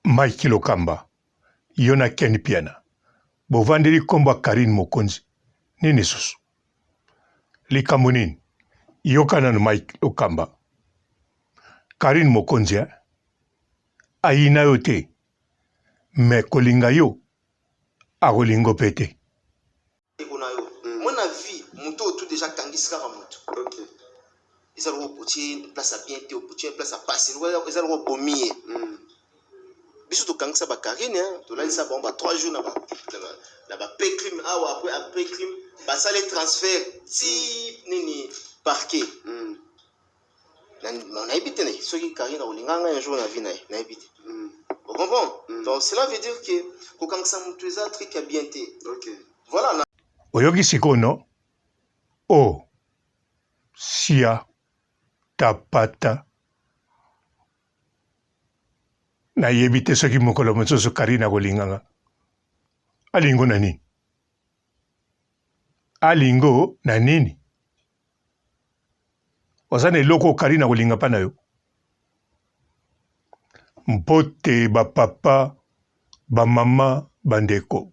Mike Lokamba, Yona Ken Piana, Bovandeli Komba Karine Mokonzi, Nini Susu. Likamunin, Yokanan Mike Lokamba. Karine Mokonzi, Aina yote, me kolinga yo, agolingo pete. Mon avis, mon tout déjà Kangis Karamoto. Ok. Ils ont une place à bien, une place à passer, ils ont pommier. Biso to Kangisa Bakarine, to là ça bon 3 jours là-bas péclim après crime, bah ça les transferts si nini parquet. On a habité ceux qui Karine au linganga un jour na vie na habité. Vous comprenez? Donc cela veut dire que Kangisa Mutweza truc à bien té. OK. Voilà. Oyogi sikono o sia tapata na yebite soki mokolo mosusu Karine kolinganga alingo na nini ozana eloko Karine kolinga pa na yo mbote bapapa bamama bandeko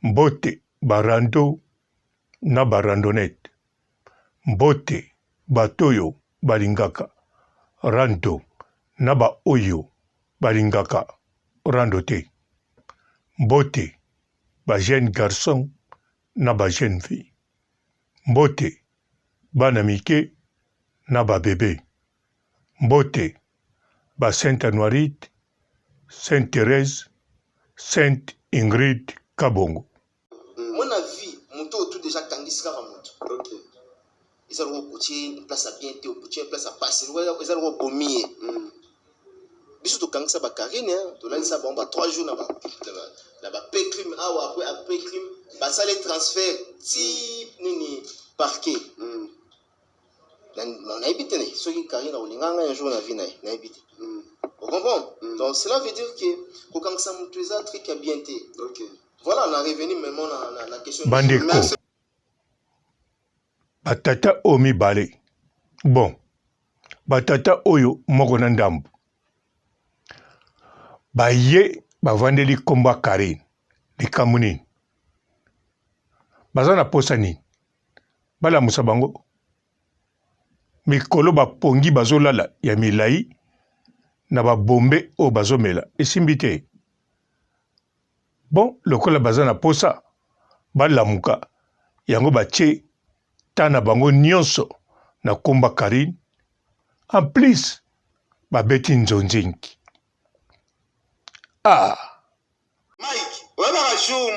mbote barando na barandonete mbote batoyo balingaka rando na ba oyo balingaka rando te mbote ba jeune garçon na ba jeune fille mbote bana mike na ba bébé mbote ba Sainte Anuarite, Sainte Thérèse, Sainte Ingrid Kabongo. Mon avis, mon tout déjà Kangis Karamoto. OK. Ils ont une place à bien, une place à passer, ils ont pommier. Biso to Kangisa Bakarine, to là ça bon 3 jours là-bas péclim après crime, bah ça les transferts si nini parquet. On a habité ceux qui Karine au linganga un jour na vie na habité. Vous comprenez? Donc cela veut dire que Kangisa Mutweza truc à bien té. OK. Voilà, on est revenu maintenant à la question Bandeko. Batata omi bale. Bon. Batata oyo moko na ndambu. Baye bavandeli komba Karine. Likamunini. Bazana posa nini. Bala musabango. Mikolo bapongi bazolala ya milai. Na babombe o bazomela. Esimbite. Bon, lokola bazana posa. Balamuka. Yango bache. Tana bango nyonso. Na komba Karine. En plus. Babeti nzonzinki. Ah. Mike, weba jour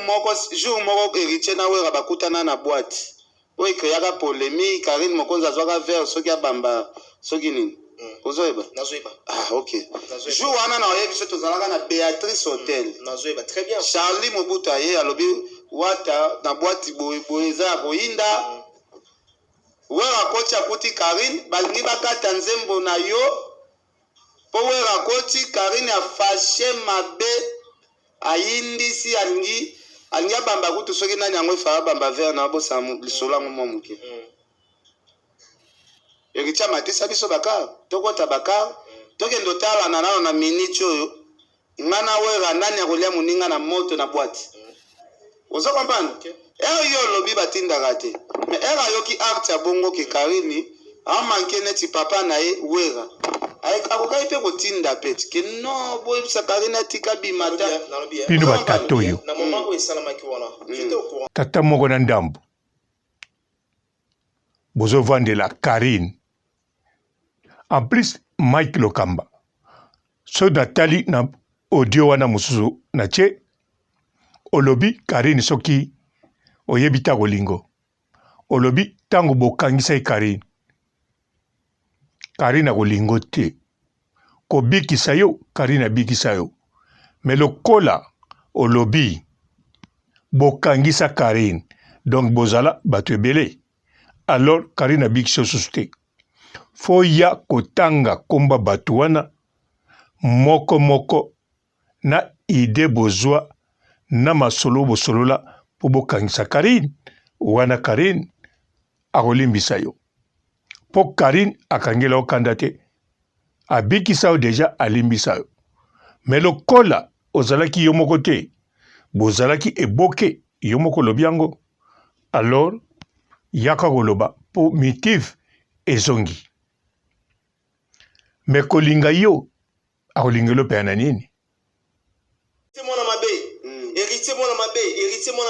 moko héritier na wera bakutana na boîte. Oyi créaka polémique, Karine Mokonzi azwaka vers soki abamba soki nini. Ozoyeba? Nazoyeba. Ah, OK. Jour wana na oyebi so tozalaka na Béatrice Hotel. Nazoyeba très bien. Charlie Mobutu aye alobi wata na boîte boye eza ya koyinda. Wera koti akuti Karine balingi bakata nzembo na yo. Po wera koti Karine afashe mabe ayindisi alingi abamba kutu soki nani yango efaa bamba vers na bosa lisolo yango mwa moke. Eritia matisa biso bakar tokota bakar tokende otala na nano na minute oyo ngana wera nani akolia moninga na moto na boîte. Ozo comprendre? Yo lobi batindaka te. Mais era yoki art ya bongo ke Karine amanke neti papa na ye wera. Akokai pe kotinda peti ke no boyebisa Karine atika bimata Pino batato yo. Na moment où esalamaki wana, j'étais au courant. Tata moko na ndambu. Bozo vandela Karine. En plus, Mike Lokamba. So natali na audio wana mususu na che. Olobi Karine soki oyebita kolingo. Olobi tango bokangisa Karine. Karine kolingo te. Ko bikisa yo, Karine bikisa yo. Mais lokola olobi bokangisa Karine. Donc bozala batu ebele. Alors Karine bikisa suste. Foya kotanga komba batu wana moko na ide bozwa na masolo bosolola po bokangisa Karine. Wana Karine akolimbisa yo. Po Karine akangela okanda te. Abikisa yo deja alimbisa yo. Mais lokola ozalaki yo moko te, bozalaki eboke yo moko lobi yango, alors yaka koloba po mitif ezongi. Mais kolinga yo akolingelo pe na nini? Héritier mona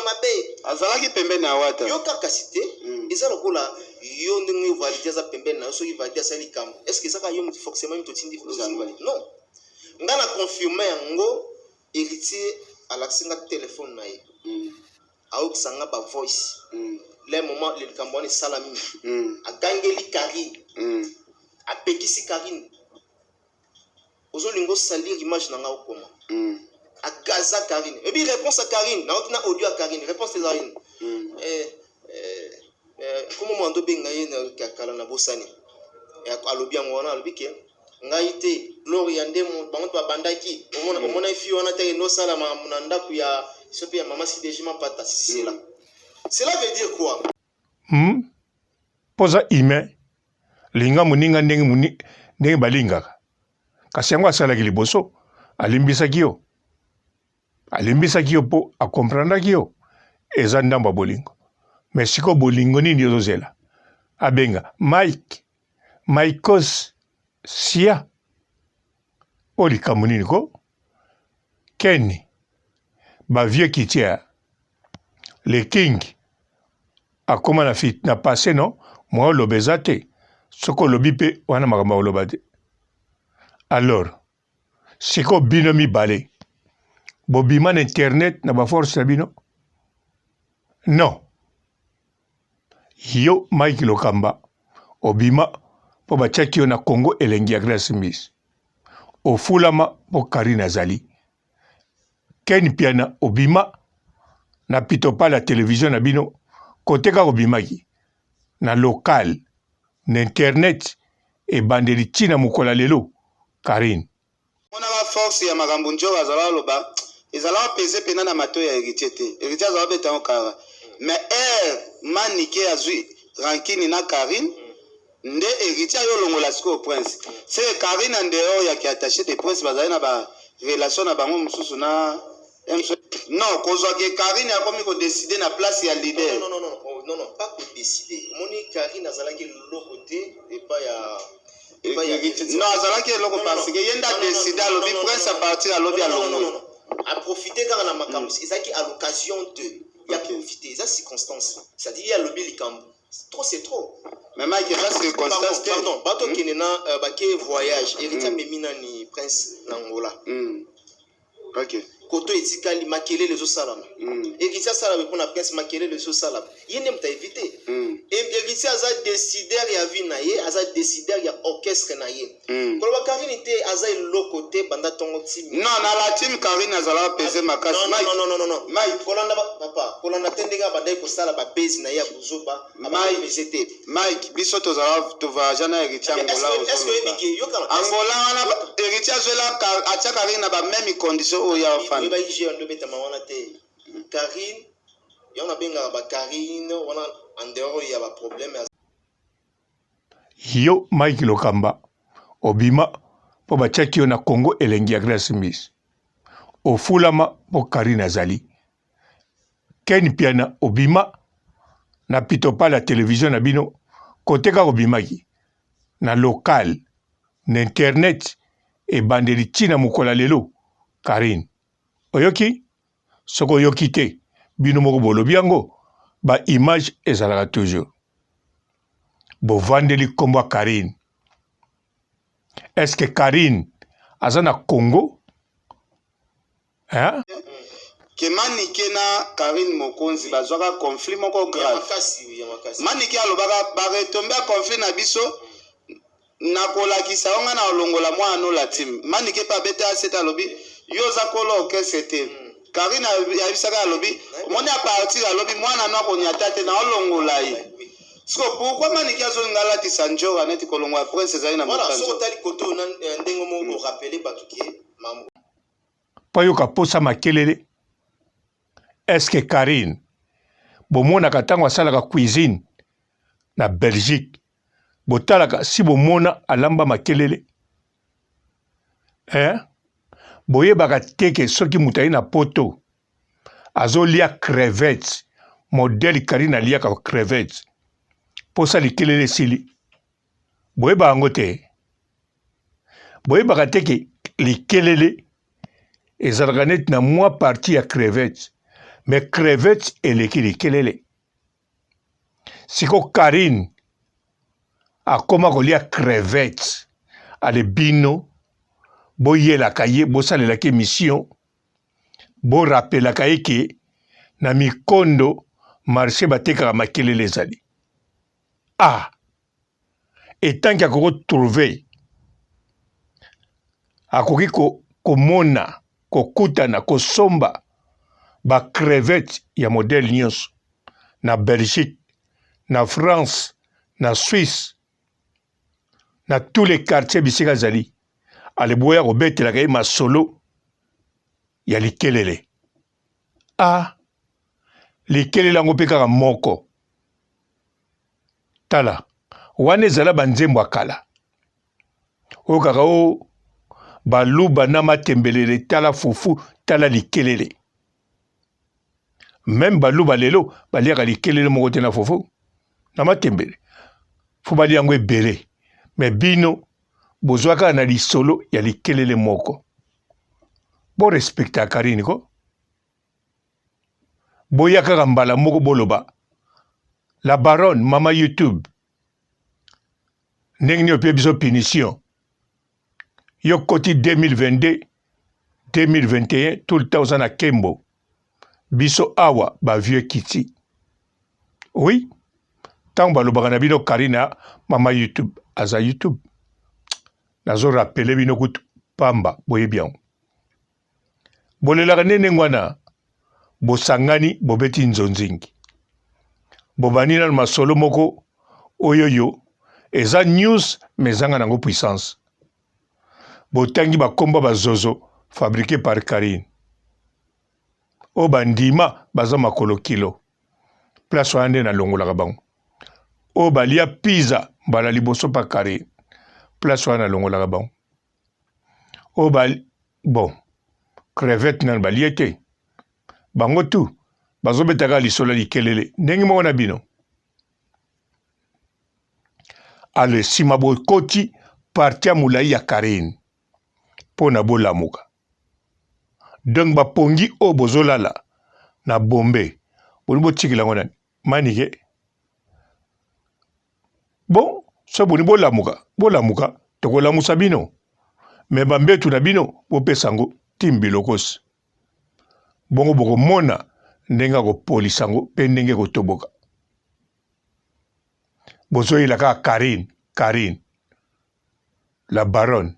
mabe. Azalaki pembeni na wata. Yo kaka cité, eza lokola yo ndenge validé za pembeni na so ki validé sa likam. Est-ce que ça ka yo forcément mto tindi non. Nga na confirmer yango héritier alaxinga téléphone na ye. Aok sanga ba voice. Le moment le likamboni salami. Agangeli Karine. Apekisi Karine. Ozo lingo salir image na nga okoma. À Gaza Karine. Et puis réponse à Karine. On a audio à Karine. Réponse à Karine. Comment on doit bien gagner na na bosani. Et à l'obia on a l'obia ngaite Loriande mon bango pa bandaki. On a fi on a te no sala mananda ku ya sopi ya mama si déjà pata c'est là. Cela veut dire quoi? Posa ime linga muninga ndenge balinga. Kasi yango asalaki liboso alimbisaki yo. Alimbisaki yo po akomprendaki yo eza ndamba bolingo. Mais siko bolingo nini yozozela abenga Maikos sia olikambo nini ko Kenny bavie kitia le king akoma na fit na passé non moi olobeza te soko lobi pe wana makambo oloba te. Alors siko bino mibale bobima na internet na ba force na bino non yo Mike Lokamba obima po batiaki yo na Congo elengi ya Grace Miss ofulama po Karine azali Ken piana obima na pitopa la télévision na bino koteka obimaki na local na internet e bandeli tina mukola lelo Karine mona ba force ya makambo njo azala loba ezala pese pena na mato ya héritier te héritier azala beta okara mais manike azui rankini na Karine nde héritier yo longola siko prince c'est Karine en dehors ya ki attaché de prince bazali na ba relation na bango mususu na non kozwa ke Karine akomi ko décider na place ya leader non pas ko décider moni Karine azala ki loko te et pas ya non azala ki loko parce que yenda décider lobi prince à partir à lobi à longo à profiter quand la makambo ezaki à l'occasion de y a profiter ça circonstance c'est-à-dire il y a lobby likambo c'est trop mais Mike ça c'est circonstance pardon bato kenena baké voyage héritier memina ni prince nangola OK koto etikali makele les osalama héritier sala pour na prince makele les osalama yene mta éviter héritier aza décideur ya vie na ye aza décideur ya orchestre na ye koloba Karine te aza eloko te banda tongo timi non na la team Karine azala pese makasi non Mike kolanda papa kolanda tendenga badai ko sala ba base na ya kuzoba Mike bezete Mike biso tozala tova jana héritier Angola wana héritier zola acha Karine ba même condition o ya fan ba ije ndo beta mawana te Karine yona benga ba Karine wana en dehors ya ba problème yo Mike Lokamba obima po batiaki yo na Congo elengi ya Grace Miss ofulama po Karine azali Ken piana obima na pitopa la télévision na bino koteka obimaki na local na internet e bandeli tina mukola lelo Karine oyoki soko yoki te bino moko bolobi yango ba image ezalaka toujours bovandeli kombo Karine. Est-ce que Karine aza na Congo? Hein? Que manike na Karine Mokonzi bazwaka conflit moko grave. Manike alobaka ba retomber conflit na biso na kolakisa onga na olongola mwana la team. Manike pa beta seta lobi yoza kolo okesete. Karine yabisaka lobi moni a partir lobi mwana na ko nyatate na olongola yi. So pourquoi maniki azolinga lati sanjo aneti kolongwa prince ezali na voilà so tali koto na ndengo mo rappeler batuki mamu payoka posa makelele. Est-ce que Karine bomonaka ntango asalaka cuisine na Belgique botalaka si bomona alamba makelele boyebaka teke soki moto aye na poto azolia crevette modele Karine aliaka crevette posa likelele sili boyeba yango te boyebaka teke likelele ezalaka neti na mwa parti ya crevette mais crevette eleki likelele siko Karine akoma kolia crevette ale bino boyelaka ye bosalelaka émission borapelaka ye ke na mikondo marché batekaka makelele ezali etanki akoki trouve akoki komona kokutana kosomba bacrevette ya modele nyonso na Belgique na France na Suisse na tous les quartiers bisika zali aleboya kobetelaka ye masolo ya likelele likelele yango mpe kaka moko tala wana ezala banzembo ya kala oyo kaka o baluba na matembelele tala fufu tala likelele même baluba lelo baliaka likelele moko te na fufu na matembele fo balia yango ebele me bino bozwa kaka na lisolo ya likelele moko borespecta Karine ko boya kaka mbala moko boloba la baronne mama YouTube ndenge nini opie biso punition yo koti 2022 2021 tout le temps oza na kembo biso awa bavieux kiti oui ntango balobaka na bino Karine mama YouTube aza YouTube nazo rappele bino kutu pamba boyebi yango bolelaka nene ngwana bosangani bobeti nzonzingi bobani nano masolo moko oyoyo eza news mais ezanga nango puissance botangi bakomba bazozo fabriqué par Karine o bandima baza makolo kilo place wana nde nalongolaka bango o balia pizza mbala liboso pa Karine place wana nalongolaka bango o bon crevette nano balie te bango tu bazobetaka lisolo likelele ndenge moko na bino ale nsima bokoti parti ya molai ya Karine mpo na bolamuka donc bapongi oyo bozolala na bombe boni botikela yango nani manike bon so boni bolamuka tokolamusa bino me bambetu na bino bopesa yango timbilokosi bongo bokomona ndenge akopolisa yango mpe ndenge kotoboka bozoyela kaka Karine la baronne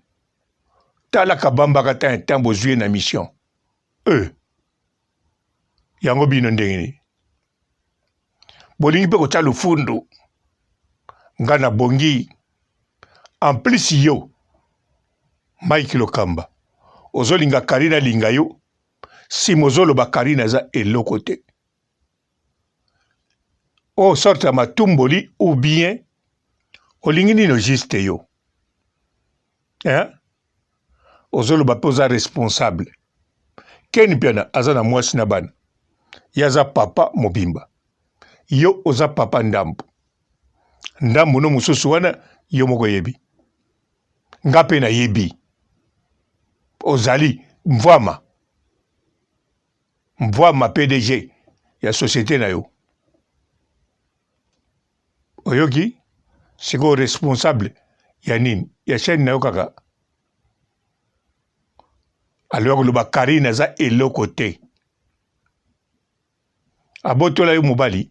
tala kabambaka ta intan bozwi na mission yango bino ndenge nini bolingi mpe kotya lufundu nga na bongi en plus yo Mike Lokamba ozolinga Karine alinga yo si mozoloba Karine aza eloko te o sorte ya matumboli ou bien olingi nino juste yo ozoloba mpe oza responsable keni mpiana aza na mwasi na bana ye aza papa mobimba yo oza papa ndambo no mosusu wana yo moko yebi nga mpe nayebi ozali mvwama PDG ya société na yo oyoki siko responsable ya nini ya chaîne na yo kaka aloya koloba Karine aza eloko te abotola yo mobali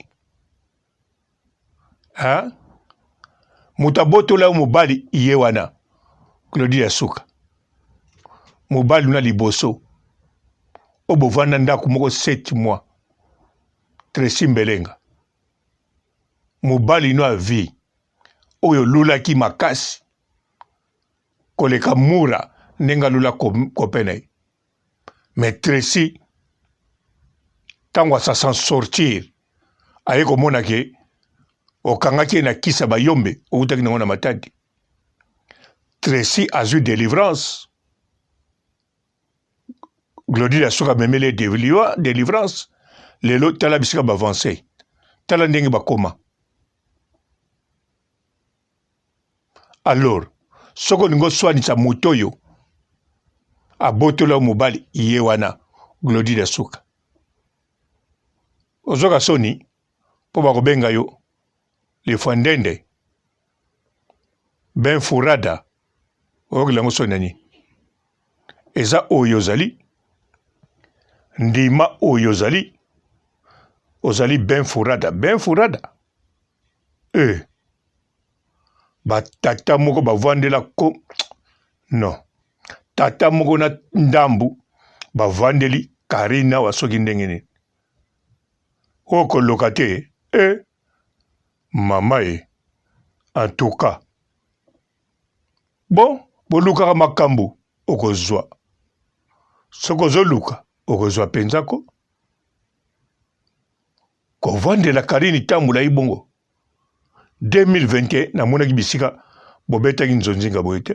moto abotola yo mobali ye wana Claudie Asuka mobali na liboso o bovanda ndako moko 7 mois Tracy Mbelenga mobali no avi oyo lulaki makasi koleka mura ndenge alula kope na ye mais Tracy ntango asa sortir aye komona ke okangaki ye na kisa bayombe outaki nango na matadi Tracy azwi délivrance Glody la soka memele délivrance lelo tala bisika ba avancer tala ndenge ba koma. Alors soko ningo swani sa motoyo abotola mobali iye wana Glody la soka ozoka soni po ba kobenga yo le fandende ben furada okilango sonani eza oyozali ndima oyozali ozali ben furada ba tata moko bavandela ko non tata moko na ndambu bavandeli Karina wasoki ndenge nini okoloka te mama en tout cas bon bolukaka makambo okozwa soko zoluka okozwa penzako kovandela Karine tambula ibongo 2021 namonaki bisika bobetaki nzonzinga boye te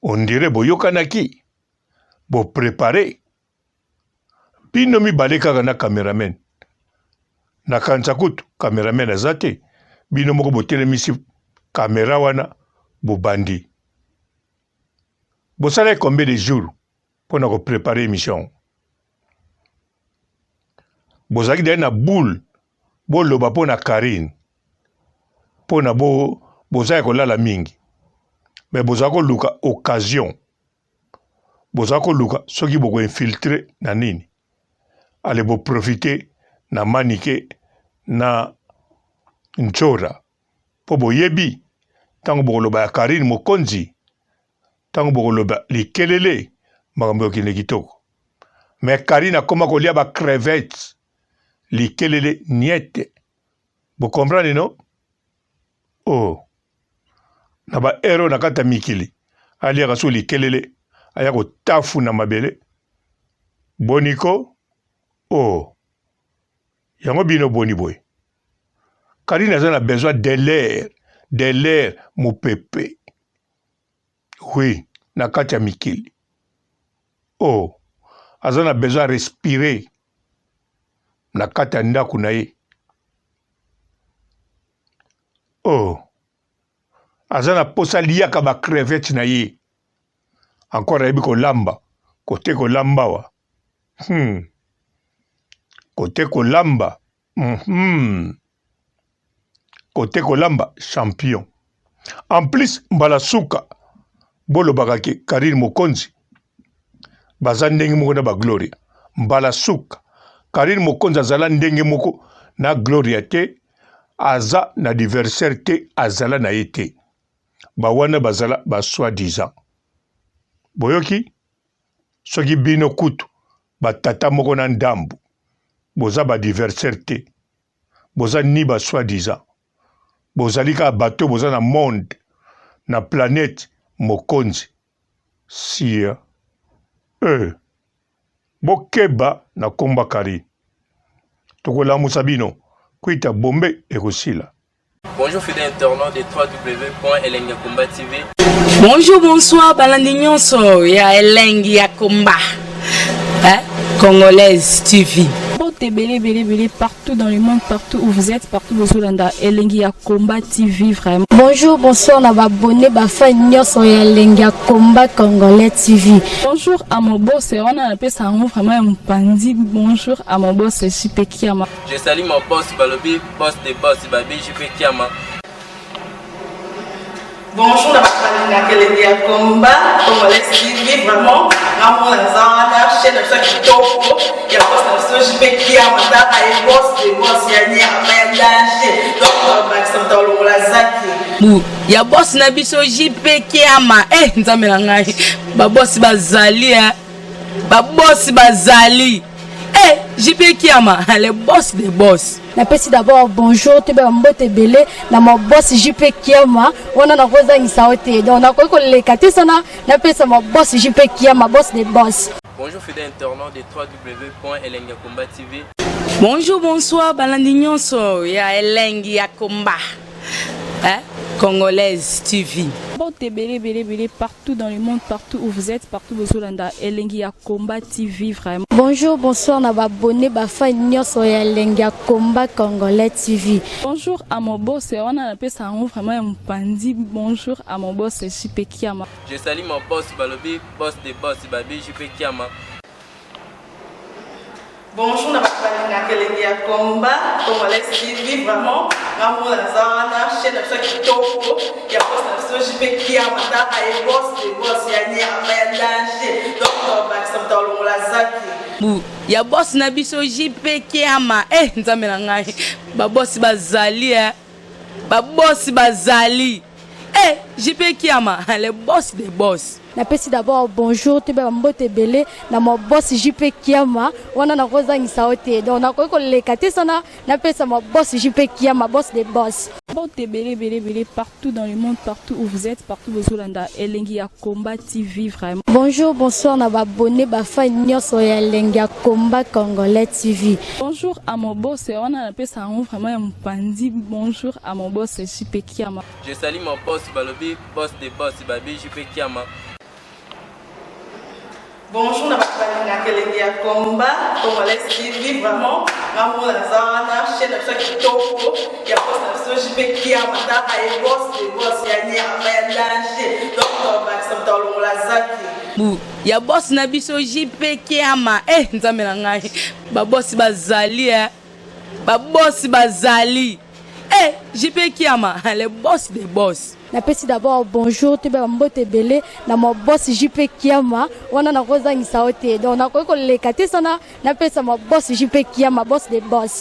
on dirait boyokanaki boprepare bino mibale kaka na cameraman na kanisa kutu cameraman aza te bino moko botelemisi kamera wana bobandi bosala combien de jours mpona koprepare émission bozalaki daye na boule boloba mpona Karine mpona bozala kolala mingi me bozala koluka occasion bozala koluka soki bokoinfiltre na nini ale boprofite na manike na nchora mpo boyebi ntango bokoloba ya Karine mokonzi ntango bokoloba likelele makambo yokende kitoko me Karine akoma kolia ba crevette likelele niete bokomprane no na ba ero na kata mikili aliaka so likelele aya kotafu na mabele boniko yango bino boni boye Karine aza na besoin de l'air mopepe oui na kati ya mikili aza na besoin respirer na kati ya ndako na ye aza na posa liaka ba crevette na ye encore ayebi kolamba kote kolambawa kote kolamba kote kolamba champion en plus mbala suka bolobaka ke Karine mokonzi baza ndenge moko na bagloria mbala suka Karine mokonzi azala ndenge moko na gloria te aza na adversaire te azala na ye te bawana bazala basoi-disant boyoki soki bino kutu batata moko na ndambu boza badiversaire te boza ni basoi-disant bozali kaka bato boza na monde na planète mokonzi sia bokeba na komba Karine tokolamusa bino kuita bombe ekosila. Bonjour fidèles internautes de www.elengiakomba TV. Bonjour, bonsoir, balandi nyonso ya Elengi ya Komba. Congolaise TV. Belé partout dans le monde, partout où vous êtes, partout où vous êtes, Elengi ya Komba TV vraiment. Bonjour, bonsoir, on a abonné bafa nyonso ya Elengi ya Komba Congolais TV. Bonjour à mon boss, on a appelé ça vraiment un pandi. Bonjour à mon boss, JP Kiama. Je salue mon boss Balobi, boss de boss Babi, JP Kiama. Bonjour, la Elengi ya Komba Congolais TV vraiment. Ramon Lazana, chaîne de chaque topo, il y a boss de JP Kiama, et boss de boss yani a danger. Donc on va s'entendre le lazaki. Ya boss na biso JP Kiama nzambe na ngai ba boss bazali ba boss bazali JP Kiama le boss des boss. Napesi d'abord bonjour te ba mbote belé na mo boss JP Kiama wana na koza ngisaote donc na ko lekati sana napesa mo boss JP Kiama boss des boss. Bonjour fidèles internautes de www.elengiakomba TV. Bonjour bonsoir balandi nyonso ya Elengi ya Komba. Congolaise TV. Bon, belé, partout dans le monde, partout où vous êtes, partout où vous êtes, Elengi ya Combat TV, vraiment. Bonjour, bonsoir, na abonné, bafa nyonso ya Elengi ya Combat Congolais TV. Bonjour à mon boss, on a appelé ça vraiment un pandi. Bonjour à mon boss, JP Kiama. Je salue mon boss Balobi, boss des boss, Babi JP Kiama. Bonjour, na Elengi ya Combat Congolais TV, vraiment. Ngamu na zana chaîne ça qui toko ya boss na JP Kiama ta ay boss des boss ya ni ya danger. Donc ba ça tolo la zaki. Bu ya boss na biso JP Kiama nzambe na ngai ba boss bazali ba boss bazali JP Kiama le boss des boss. Napesi d'abord bonjour te ba mbote belé na mo boss JP Kiama wana na kozangisa ote donc na ko lekate sana napesa mo boss JP Kiama boss des boss. Bon, belé, partout dans le monde, partout où vous êtes, partout où vous êtes, Elengi ya Combat TV, vraiment. Bonjour, bonsoir, na abonné, bafa nyonso ya Elengi ya Combat Congolais TV. Bonjour à mon boss, on a appelé ça vraiment un pandi. Bonjour à mon boss, JP Kiama. Je salue mon boss Balobi, boss des boss, Babi JP Kiama. Bonjour, na Elengi ya Combat Congolais TV, vraiment. Ngamu na zana chaîne ça qui toko ya boss na JP Kiama ta ay boss des boss ya ni ya danger. Donc ba ça tolo la zaki. Bu ya boss na biso JP Kiama nzambe na ngai ba boss bazali ba boss bazali JP Kiama le boss des boss. Napesi d'abord bonjour te ba mbote belé na mo boss JP Kiama wana na kozangisa ote donc na ko lekate sana napesa mo boss JP Kiama boss des boss.